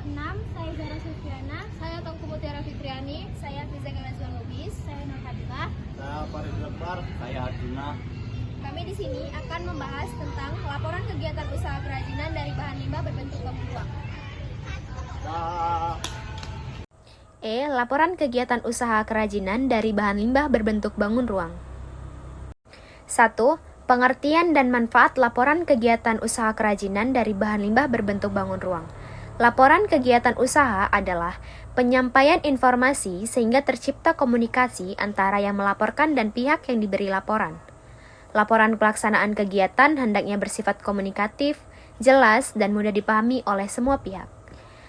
kelompok 6, saya Zara Sufiana. Saya Tengku Mutiara Fitriani. Saya Fiza Nazwan Lubis. Saya Nur Habibah. Saya Farid Akbar. Saya Arjuna. Kami di sini akan membahas tentang laporan kegiatan usaha kerajinan dari bahan limbah berbentuk bangun ruang. Laporan kegiatan usaha kerajinan dari bahan limbah berbentuk bangun ruang. 1. Pengertian dan manfaat laporan kegiatan usaha kerajinan dari bahan limbah berbentuk bangun ruang. Laporan kegiatan usaha adalah penyampaian informasi sehingga tercipta komunikasi antara yang melaporkan dan pihak yang diberi laporan. Laporan pelaksanaan kegiatan hendaknya bersifat komunikatif, jelas, dan mudah dipahami oleh semua pihak.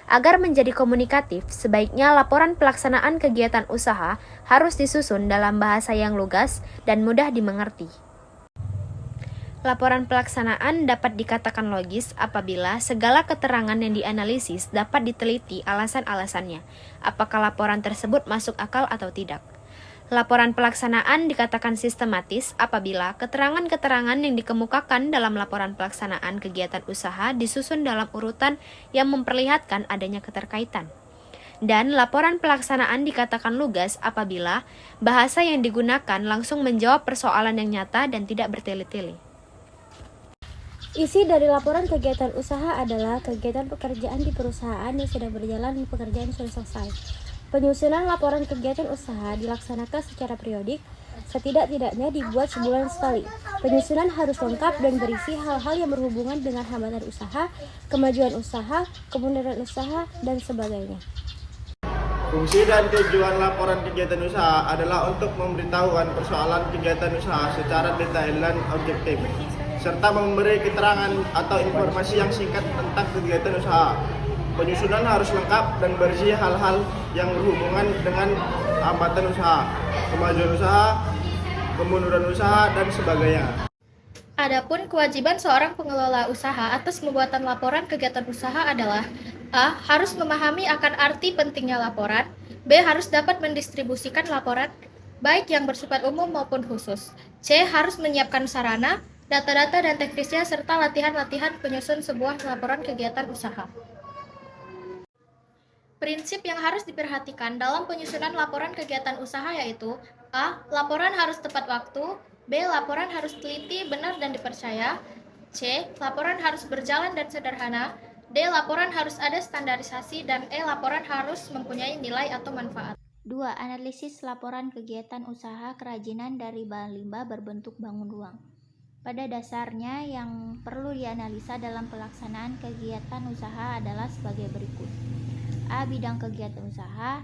Agar menjadi komunikatif, sebaiknya laporan pelaksanaan kegiatan usaha harus disusun dalam bahasa yang lugas dan mudah dimengerti. Laporan pelaksanaan dapat dikatakan logis apabila segala keterangan yang dianalisis dapat diteliti alasan-alasannya, apakah laporan tersebut masuk akal atau tidak. Laporan pelaksanaan dikatakan sistematis apabila keterangan-keterangan yang dikemukakan dalam laporan pelaksanaan kegiatan usaha disusun dalam urutan yang memperlihatkan adanya keterkaitan. Dan laporan pelaksanaan dikatakan lugas apabila bahasa yang digunakan langsung menjawab persoalan yang nyata dan tidak bertele-tele. Isi dari laporan kegiatan usaha adalah kegiatan pekerjaan di perusahaan yang sedang berjalan dan pekerjaan sudah selesai. Penyusunan laporan kegiatan usaha dilaksanakan secara periodik, setidak-tidaknya dibuat sebulan sekali. Penyusunan harus lengkap dan berisi hal-hal yang berhubungan dengan hambatan usaha, kemajuan usaha, kemunduran usaha, dan sebagainya. Fungsi dan tujuan laporan kegiatan usaha adalah untuk memberitahukan persoalan kegiatan usaha secara detail dan objektif, serta memberi keterangan atau informasi yang singkat tentang kegiatan usaha. Penyusunan harus lengkap dan berisi hal-hal yang berhubungan dengan hambatan usaha, kemajuan usaha, kemunduran usaha, dan sebagainya. Adapun kewajiban seorang pengelola usaha atas pembuatan laporan kegiatan usaha adalah A. Harus memahami akan arti pentingnya laporan. B. Harus dapat mendistribusikan laporan, baik yang bersifat umum maupun khusus. C. Harus menyiapkan sarana, data-data dan teknisnya, serta latihan-latihan penyusun sebuah laporan kegiatan usaha. Prinsip yang harus diperhatikan dalam penyusunan laporan kegiatan usaha yaitu A. Laporan harus tepat waktu. B. Laporan harus teliti, benar, dan dipercaya. C. Laporan harus berjalan dan sederhana. D. Laporan harus ada standarisasi. Dan E. Laporan harus mempunyai nilai atau manfaat. 2. Analisis laporan kegiatan usaha kerajinan dari bahan limbah berbentuk bangun ruang. Pada dasarnya, yang perlu dianalisa dalam pelaksanaan kegiatan usaha adalah sebagai berikut. A. Bidang kegiatan usaha.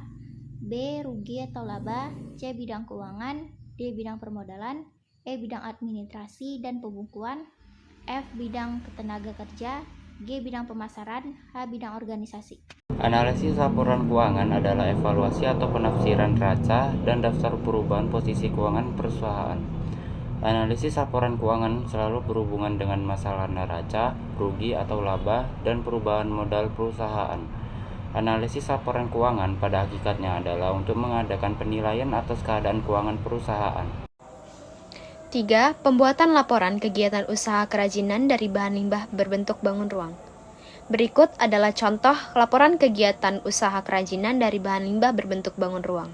B. Rugi atau laba. C. Bidang keuangan. D. Bidang permodalan. E. Bidang administrasi dan pembukuan. F. Bidang ketenaga kerja. G. Bidang pemasaran. H. Bidang organisasi. Analisis laporan keuangan adalah evaluasi atau penafsiran neraca dan daftar perubahan posisi keuangan perusahaan. Analisis laporan keuangan selalu berhubungan dengan masalah neraca, rugi atau laba, dan perubahan modal perusahaan. Analisis laporan keuangan pada hakikatnya adalah untuk mengadakan penilaian atas keadaan keuangan perusahaan. 3. Pembuatan laporan kegiatan usaha kerajinan dari bahan limbah berbentuk bangun ruang. Berikut adalah contoh laporan kegiatan usaha kerajinan dari bahan limbah berbentuk bangun ruang.